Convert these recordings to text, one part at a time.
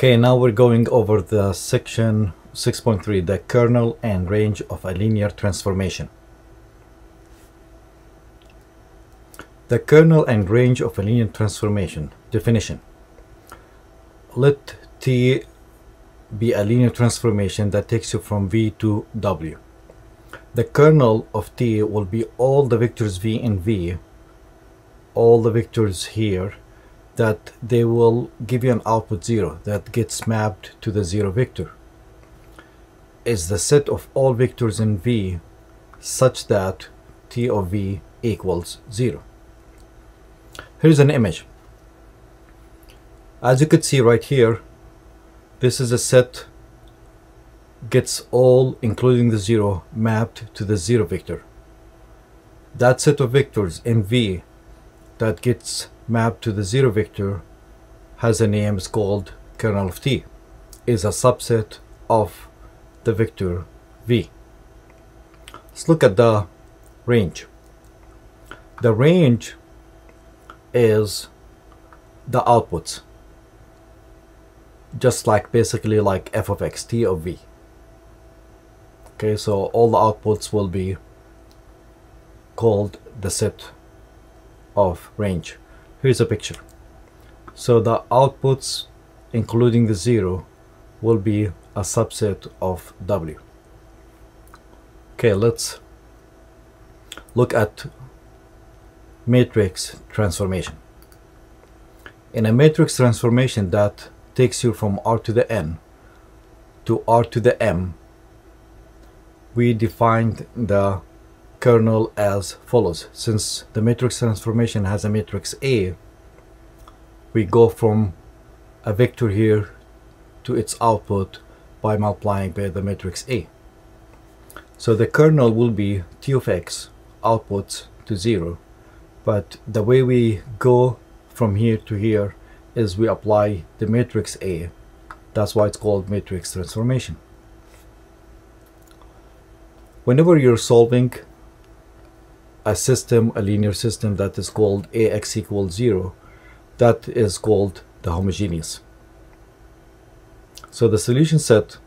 Okay, now we're going over the section 6.3, the kernel and range of a linear transformation. The kernel and range of a linear transformation. Definition. Let T be a linear transformation that takes you from V to W. The kernel of T will be all the vectors V in V, all the vectors here, that they will give you an output 0 that gets mapped to the 0 vector. Is the set of all vectors in V such that T of V equals 0. Here's an image. As you could see right here, this is a set gets all, including the 0, mapped to the 0 vector. That set of vectors in V that gets mapped to the 0 vector has a name. It's called kernel of T, is a subset of the vector V. Let's look at the range. The range is the outputs, just like basically like f of x, T of V. Okay, so all the outputs will be called the set of range. Here's a picture. So the outputs, including the 0, will be a subset of W. Okay, let's look at matrix transformation. In a matrix transformation that takes you from R to the N to R to the M, we defined the kernel as follows. Since the matrix transformation has a matrix A, we go from a vector here to its output by multiplying by the matrix A. So the kernel will be T of X outputs to 0, but the way we go from here to here is we apply the matrix A. That's why it's called matrix transformation. Whenever you're solving a system, a linear system that is called AX equals 0, that is called the homogeneous. So the solution set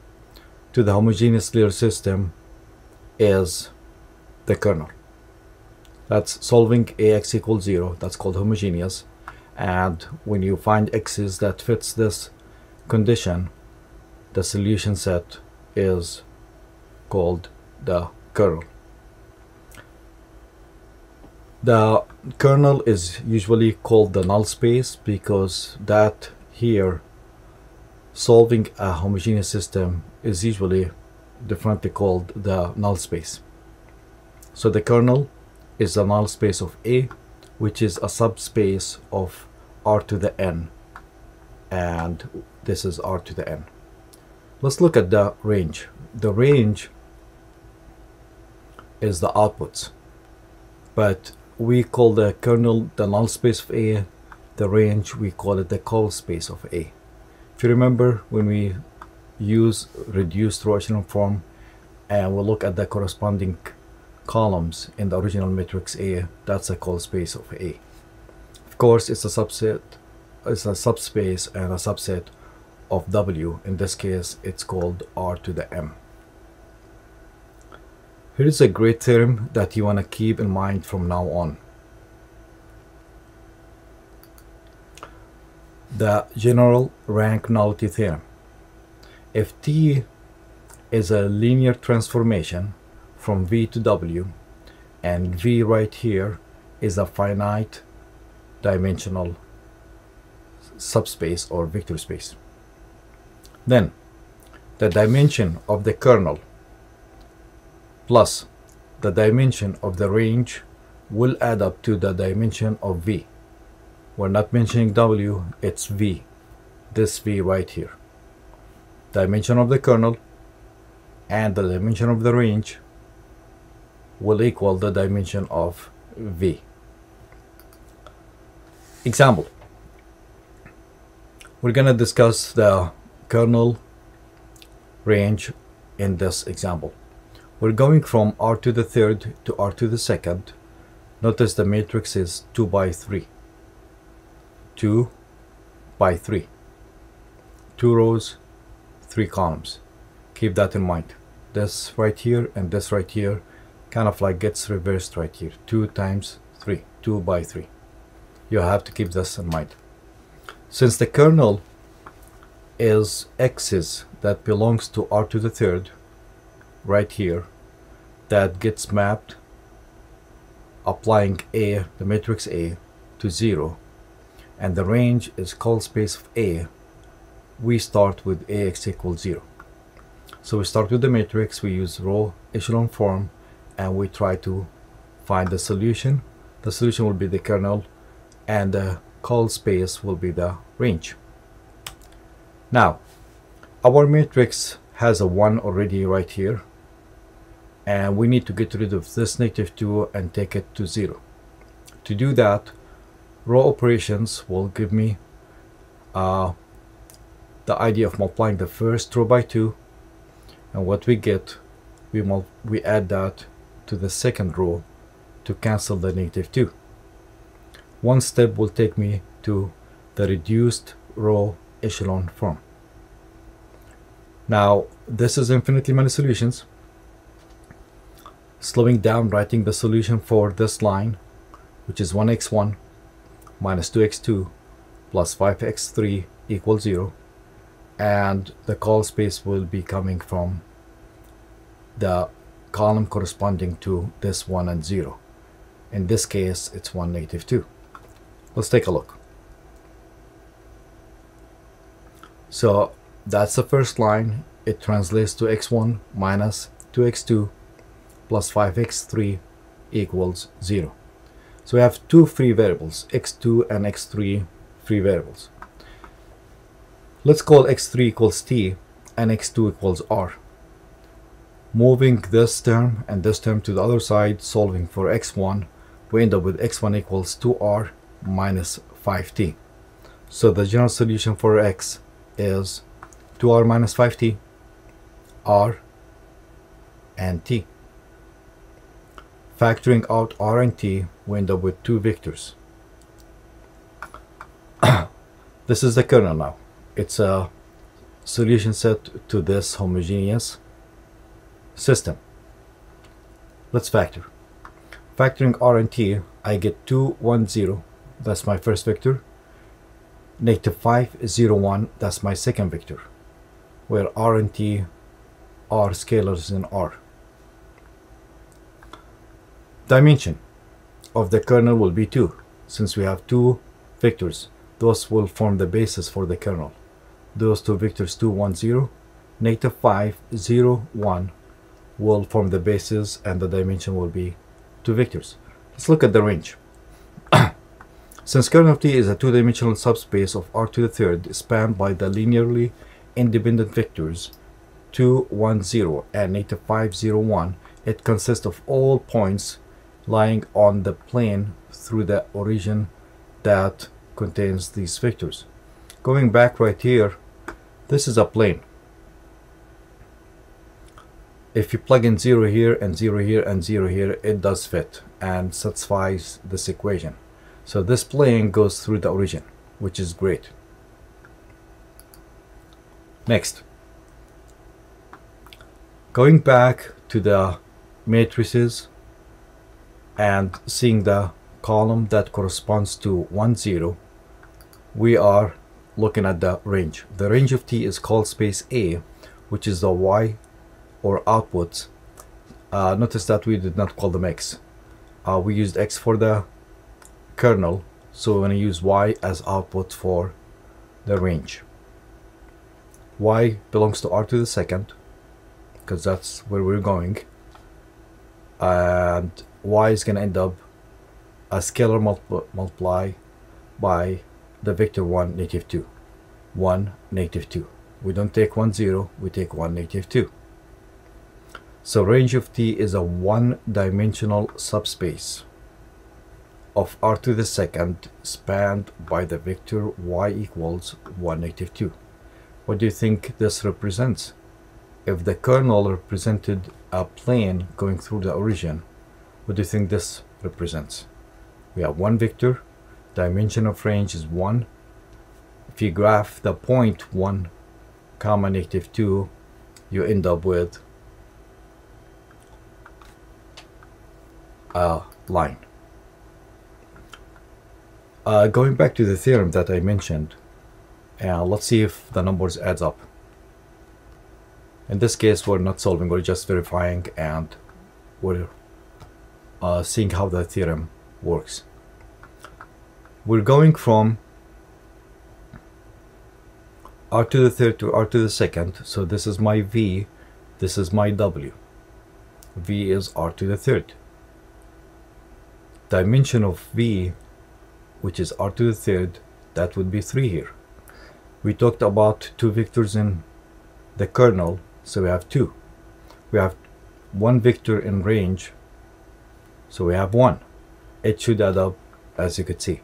to the homogeneous linear system is the kernel. That's solving AX equals 0, that's called homogeneous. And when you find x's that fits this condition, the solution set is called the kernel. The kernel is usually called the null space because that here, solving a homogeneous system, is usually differently called the null space. So the kernel is the null space of A, which is a subspace of R to the N, and this is R to the N. Let's look at the range. The range is the outputs, but we call the kernel the null space of A. The range, we call it the Colspace of A. If you remember, when we use reduced row echelon form and we look at the corresponding columns in the original matrix A, that's a Colspace of A. Of course, it's a subset, it's a subspace and a subset of W. In this case, it's called R to the M. Here is a great theorem that you want to keep in mind from now on. The general Rank-Nullity theorem. If T is a linear transformation from V to W, and V right here is a finite dimensional subspace or vector space, then the dimension of the kernel plus the dimension of the range will add up to the dimension of V. We're not mentioning W, it's V, this V right here. Dimension of the kernel and the dimension of the range will equal the dimension of V. Example. We're going to discuss the kernel range in this example. We're going from R to the third to R to the second. Notice the matrix is 2 by 3. 2 by 3. 2 rows, 3 columns. Keep that in mind. This right here and this right here kind of like gets reversed right here. 2 times 3, 2 by 3. You have to keep this in mind. Since the kernel is x's that belongs to r to the third right here, that gets mapped applying a, the matrix A, to 0, and the range is Colspace of A, we start with ax equals 0. So we start with the matrix, we use row echelon form, and we try to find the solution. The solution will be the kernel, and the Colspace will be the range. Now, our matrix has a 1 already right here, and we need to get rid of this -2 and take it to 0. To do that, row operations will give me the idea of multiplying the first row by 2, and what we get, we add that to the second row to cancel the -2. One step will take me to the reduced row echelon form. Now, this is infinitely many solutions. Slowing down, writing the solution for this line, which is 1x1 minus 2x2 plus 5x3 equals 0, and the Colspace will be coming from the column corresponding to this 1 and 0. In this case, it's 1, -2. Let's take a look. So that's the first line. It translates to x1 minus 2x2 plus 5x3 equals 0. So we have two free variables, x2 and x3 free variables. Let's call x3 equals t and x2 equals r. Moving this term and this term to the other side, solving for x1, we end up with x1 equals 2r minus 5t. So the general solution for x is 2r minus 5t, r, and t. Factoring out r and t, we end up with two vectors. This is the kernel now. It's a solution set to this homogeneous system. Let's factor. Factoring r and t, I get 2, 1, 0. That's my first vector. -5, 0, 1. That's my second vector, where r and t are scalars in R. Dimension of the kernel will be 2. Since we have two vectors, those will form the basis for the kernel. Those two vectors, 2, 1, 0, -5, 0, 1, will form the basis, and the dimension will be two vectors. Let's look at the range. Since kernel of T is a two-dimensional subspace of R to the third spanned by the linearly independent vectors 2, 1, 0 and -5, 0, 1, it consists of all points lying on the plane through the origin that contains these vectors. Going back right here, this is a plane. If you plug in 0 here and 0 here and 0 here, it does fit and satisfies this equation. So this plane goes through the origin, which is great. Next, going back to the matrices and seeing the column that corresponds to 1, 0, we are looking at the range. The range of T is Colspace A, which is the Y or outputs. Notice that we did not call them X. We used X for the kernel, so we're going to use Y as output for the range. Y belongs to R to the second, because that's where we're going, and Y is going to end up a scalar multiply by the vector 1, -2. 1, -2. We don't take 1, 0, we take 1, -2. So range of T is a one-dimensional subspace of R to the second spanned by the vector Y equals 1, -2. What do you think this represents? If the kernel represented a plane going through the origin, what do you think this represents? We have one vector, dimension of range is 1. If you graph the point 1 comma -2, you end up with a line. Going back to the theorem that I mentioned, let's see if the numbers adds up. In this case, we're not solving, we're just verifying, and we're seeing how the theorem works. We're going from r to the third to r to the second, so this is my v, this is my w. V is r to the third. Dimension of v, which is r to the third, that would be 3 here. We talked about two vectors in the kernel, so we have 2. We have one vector in range, so we have 1. It should add up, as you could see.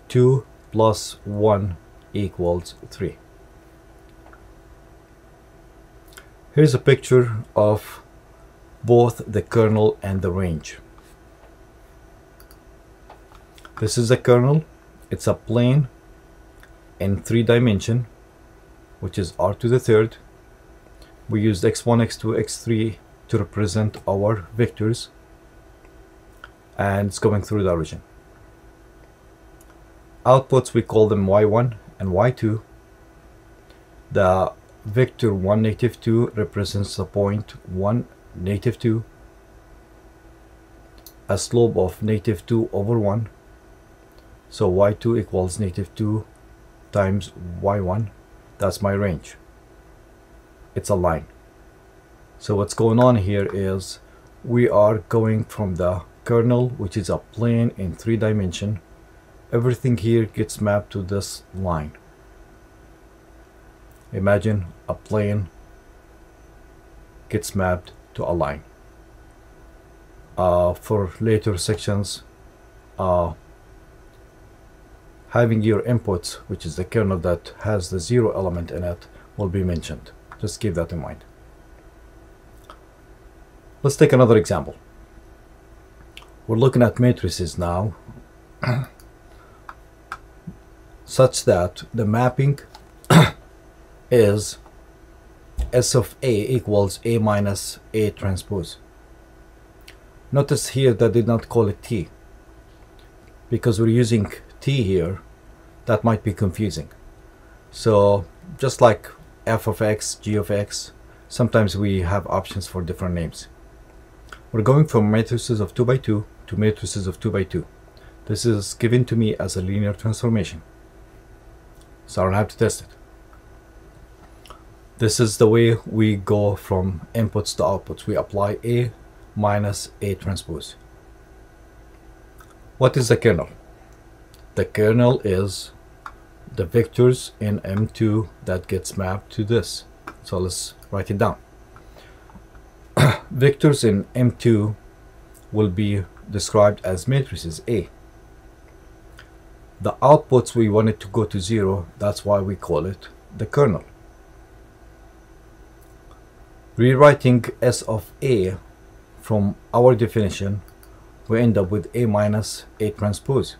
2 plus 1 equals 3. Here's a picture of both the kernel and the range. This is the kernel. It's a plane in 3 dimension, which is r to the third. We used x1, x2, x3 to represent our vectors, and it's going through the origin. Outputs, we call them y1 and y2. The vector 1, -2 represents the point 1, -2, a slope of -2 over 1. So y2 equals -2 times y1. That's my range. It's a line. So what's going on here is we are going from the kernel, which is a plane in 3 dimension. Everything here gets mapped to this line. Imagine a plane gets mapped to a line. For later sections, having your inputs, which is the kernel that has the 0 element in it, will be mentioned. Just keep that in mind. Let's take another example. We're looking at matrices now such that the mapping is S of A equals A minus A transpose. Notice here that I did not call it T, because we're using T here. That might be confusing. So just like f of x, g of x, sometimes we have options for different names. We're going from matrices of 2 by 2 to matrices of 2 by 2. This is given to me as a linear transformation, so I don't have to test it. This is the way we go from inputs to outputs. We apply A minus A transpose. What is the kernel? The kernel is the vectors in M2 that gets mapped to this. So let's write it down. Vectors in M2 will be described as matrices A. The outputs, we want it to go to 0. That's why we call it the kernel. Rewriting S of A from our definition, we end up with A minus A transpose.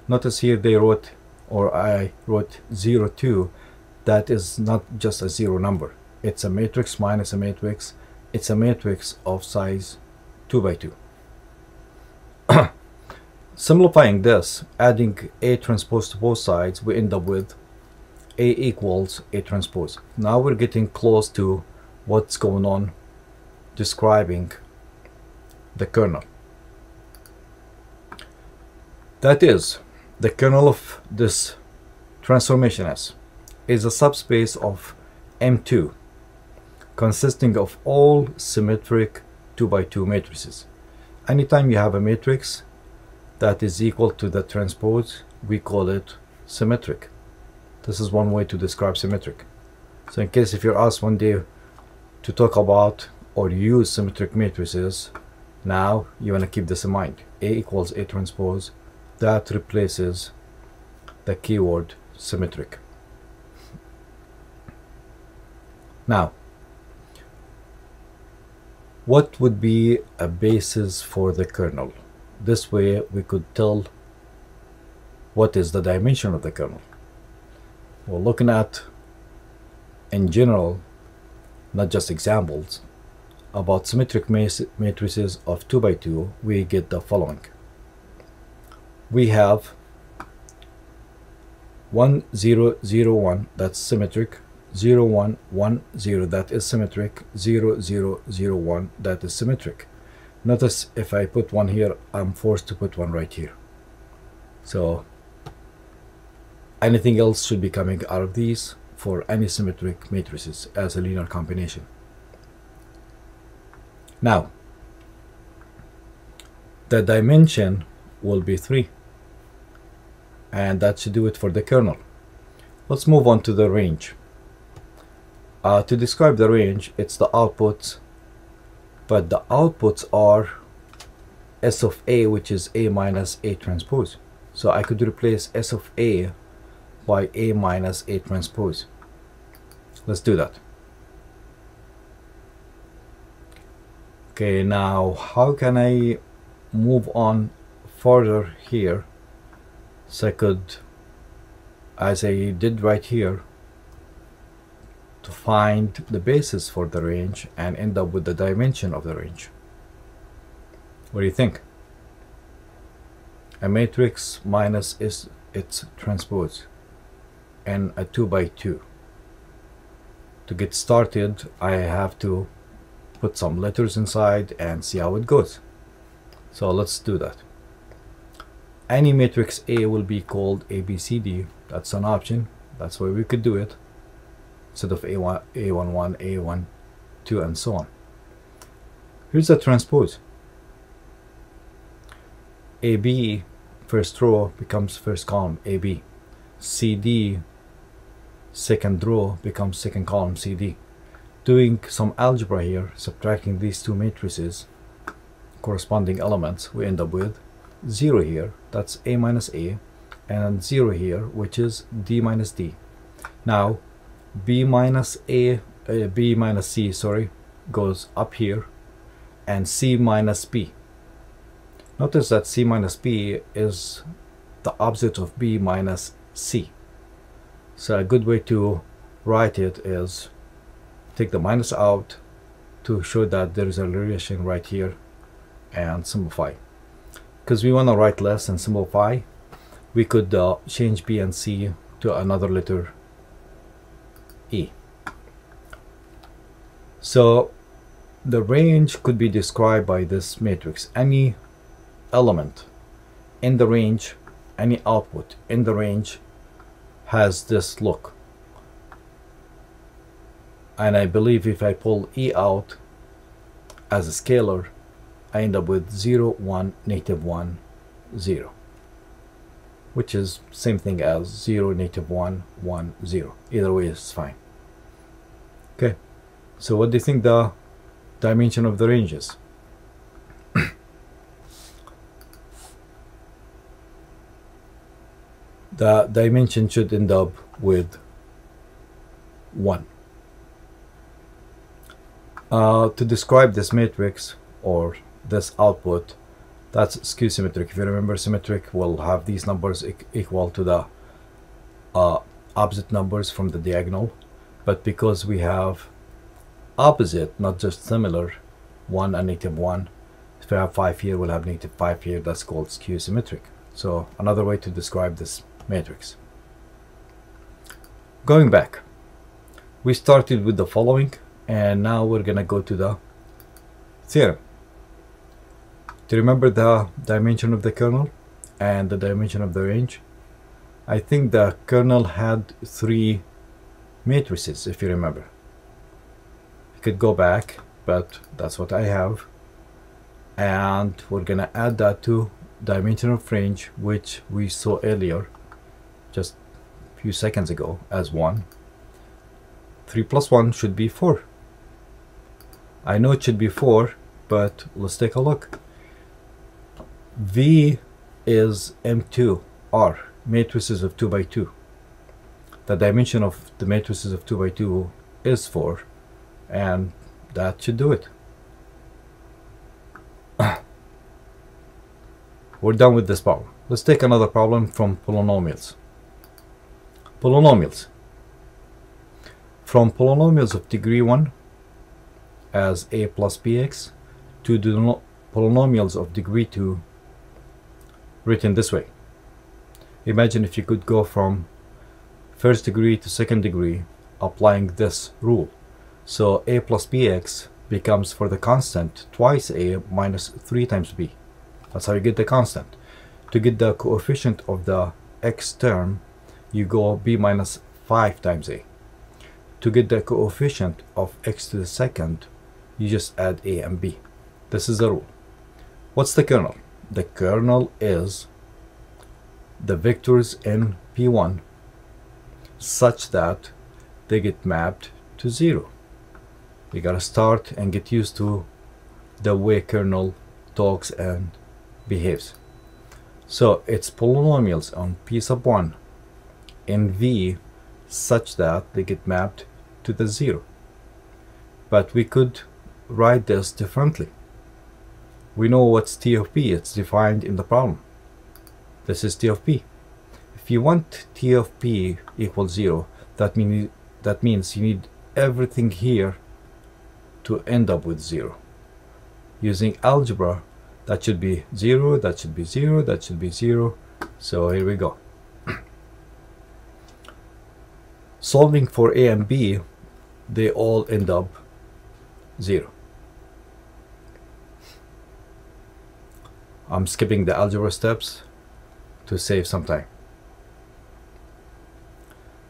Notice here they wrote, or I wrote 0, 2. That is not just a 0 number. It's a matrix minus a matrix. It's a matrix of size 2 by 2. Simplifying this, adding A transpose to both sides, we end up with A equals A transpose. Now we're getting close to what's going on describing the kernel. That is, the kernel of this transformation S is a subspace of M2 consisting of all symmetric 2 by 2 matrices. Anytime you have a matrix that is equal to the transpose, we call it symmetric. This is one way to describe symmetric. So in case if you're asked one day to talk about or use symmetric matrices, now you want to keep this in mind. A equals A transpose. That replaces the keyword symmetric. Now, what would be a basis for the kernel? This way we could tell what is the dimension of the kernel. We're looking at in general, not just examples, about symmetric matrices of 2 by 2, we get the following. We have 1 0 0 1, that's symmetric, 0 1 1 0, that is symmetric, 0 0 0 1, that is symmetric. Notice if I put one here, I'm forced to put one right here. So anything else should be coming out of these for any symmetric matrices as a linear combination. Now, the dimension will be 3. And that should do it for the kernel. Let's move on to the range. To describe the range, it's the outputs, but the outputs are S of A, which is A minus A transpose. So I could replace S of A by A minus A transpose. Let's do that. Okay, now how can I move on further here? So I could, as I did right here, to find the basis for the range and end up with the dimension of the range. What do you think? A matrix minus its transpose and a 2 by 2. To get started, I have to put some letters inside and see how it goes. So let's do that. Any matrix A will be called ABCD. That's an option. That's why we could do it. Instead of A1, A11, A12, and so on. Here's the transpose. AB, first row, becomes first column, AB. CD, second row, becomes second column, CD. Doing some algebra here, subtracting these two matrices, corresponding elements, we end up with 0 here, that's A minus A, and 0 here, which is D minus D. Now, B minus C, sorry, goes up here, and C minus B. Notice that C minus B is the opposite of B minus C. So a good way to write it is take the minus out to show that there is a relation right here and simplify. Because we want to write less and simplify, we could change B and C to another letter E. So the range could be described by this matrix. Any element in the range, any output in the range has this look. And I believe if I pull E out as a scalar, I end up with 0, 1, negative 1, 0. Which is same thing as 0, negative 1, 1, 0. Either way is fine. Okay, so what do you think the dimension of the range is? The dimension should end up with 1. To describe this matrix or this output, that's skew symmetric. If you remember, symmetric will have these numbers equal to the opposite numbers from the diagonal, but because we have opposite, not just similar, 1 and negative 1, if we have 5 here, we'll have negative 5 here. That's called skew symmetric. So another way to describe this matrix. Going back, we started with the following, and now we're gonna go to the theorem. Do you remember the dimension of the kernel and the dimension of the range? I think the kernel had 3 matrices, if you remember. You could go back, but that's what I have. And we're gonna add that to dimension of range, which we saw earlier, just a few seconds ago, as 1. 3 plus 1 should be 4. I know it should be 4, but let's take a look. V is M2 R, matrices of 2 by 2. The dimension of the matrices of 2 by 2 is 4, and that should do it. We're done with this problem. Let's take another problem from polynomials. Polynomials. from polynomials of degree 1 as a plus bx to the polynomials of degree 2 written this way. Imagine if you could go from first degree to second degree applying this rule. So a plus bx becomes, for the constant, twice a minus 3 times b. That's how you get the constant. To get the coefficient of the x term, you go b minus 5 times a. To get the coefficient of x to the second, you just add a and b. This is the rule. What's the kernel? The kernel is the vectors in P1 such that they get mapped to 0. You gotta start and get used to the way kernel talks and behaves. So it's polynomials on P sub 1 in V such that they get mapped to the 0. But we could write this differently. We know what's T of P. It's defined in the problem. This is T of P. If you want T of P equals 0, that means you need everything here to end up with 0. Using algebra, that should be 0, that should be 0, that should be 0. So here we go. Solving for a and b, they all end up 0. I'm skipping the algebra steps to save some time.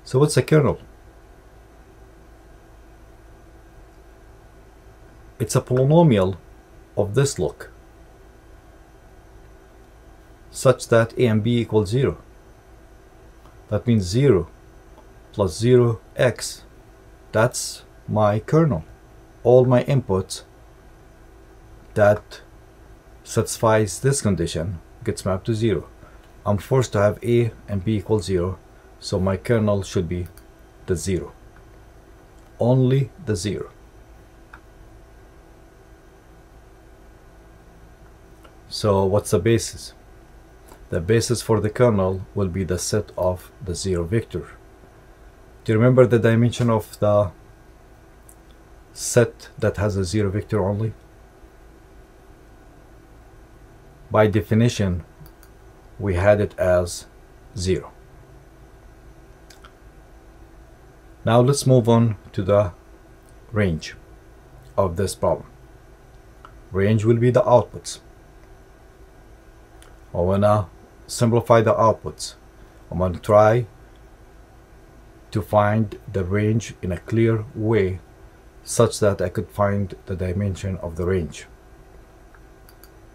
So what's a kernel? It's a polynomial of this look such that a and b equals 0. That means 0 plus 0x. That's my kernel. All my inputs that satisfies this condition gets mapped to 0. I'm forced to have a and b equal 0, so my kernel should be the 0. Only the 0. So what's the basis? The basis for the kernel will be the set of the 0 vector. Do you remember the dimension of the set that has a 0 vector only? By definition, we had it as 0. Now let's move on to the range of this problem. Range will be the outputs. I wanna simplify the outputs. I'm gonna try to find the range in a clear way such that I could find the dimension of the range.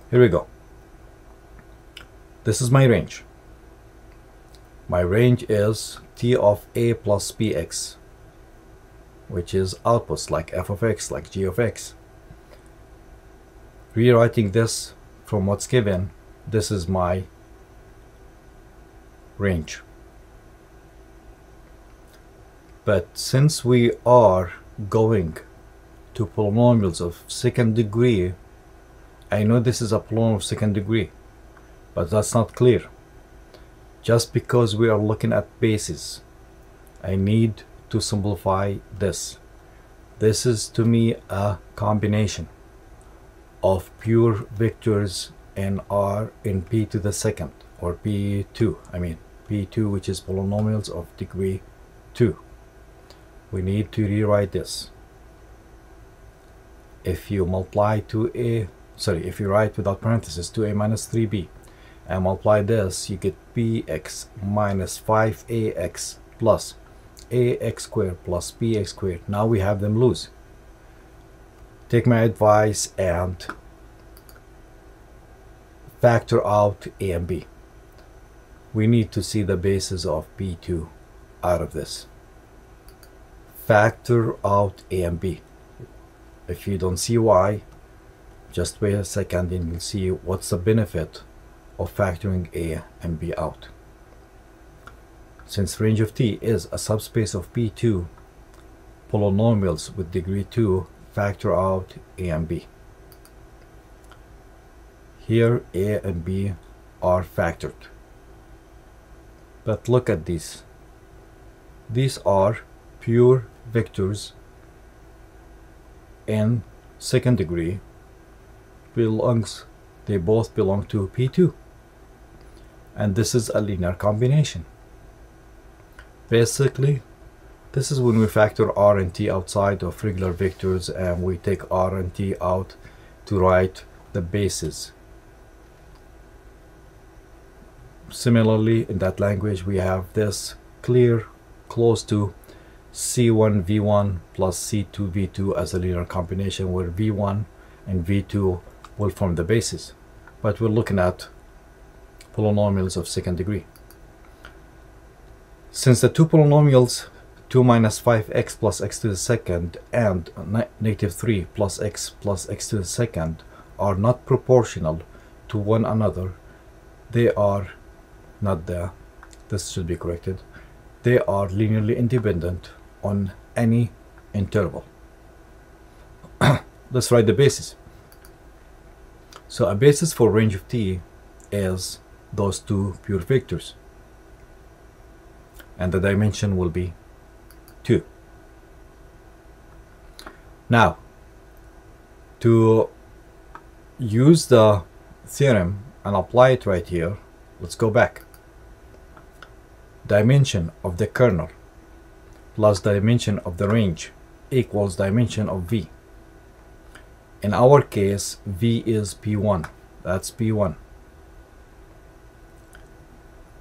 Here we go. This is my range. My range is T of a plus bx, which is outputs like f of x, like g of x. Rewriting this from what's given, this is my range. But since we are going to polynomials of second degree, I know this is a polynomial of second degree, but that's not clear. Just because we are looking at bases, I need to simplify this. This is to me a combination of pure vectors in R in P to the second, or P2, P2, which is polynomials of degree 2. We need to rewrite this. If you multiply if you write without parentheses 2a minus 3b and multiply this, you get bx minus 5ax plus ax squared plus bx squared. Now we have them loose. Take my advice and factor out a and b. We need to see the basis of P2 out of this. Factor out a and b. If you don't see why, just wait a second and you'll see what's the benefit of factoring a and b out. Since range of T is a subspace of P2, polynomials with degree 2 factor out a and b. Here a and b are factored. But look at these. These are pure vectors in second degree they both belong to P2, and this is a linear combination. Basically, this is when we factor R and T outside of regular vectors and we take R and T out to write the bases. Similarly, in that language we have this clear close to C1 V1 plus C2 V2 as a linear combination where V1 and V2 will form the basis. But we're looking at polynomials of second degree. Since the two polynomials 2 minus 5x plus x to the second and negative 3 plus x to the second are not proportional to one another, they are this should be corrected. They are linearly independent on any interval. Let's write the basis. So a basis for range of T is those two pure vectors, and the dimension will be 2. Now, to use the theorem and apply it right here, let's go back. Dimension of the kernel plus dimension of the range equals dimension of V. In our case, V is P1. That's P1.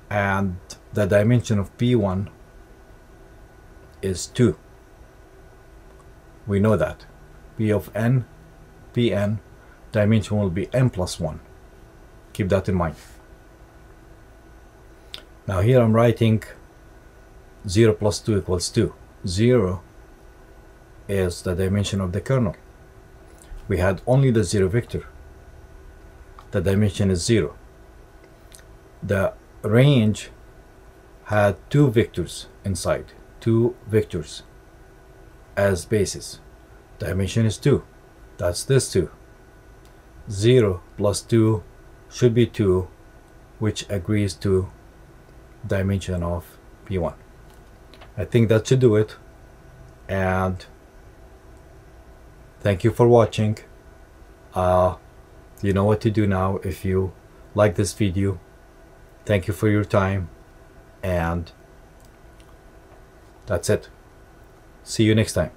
And the dimension of P1 is 2. We know that. P of n, Pn, dimension will be n plus 1. Keep that in mind. Now here I'm writing 0 plus 2 equals 2. 0 is the dimension of the kernel. We had only the 0 vector. The dimension is 0. The range had 2 vectors inside. 2 vectors as basis. Dimension is 2. That's this 2. 0 plus 2 should be 2, which agrees to dimension of P1. I think that should do it, and thank you for watching. You know what to do now if you like this video. Thank you for your time, and that's it. See you next time.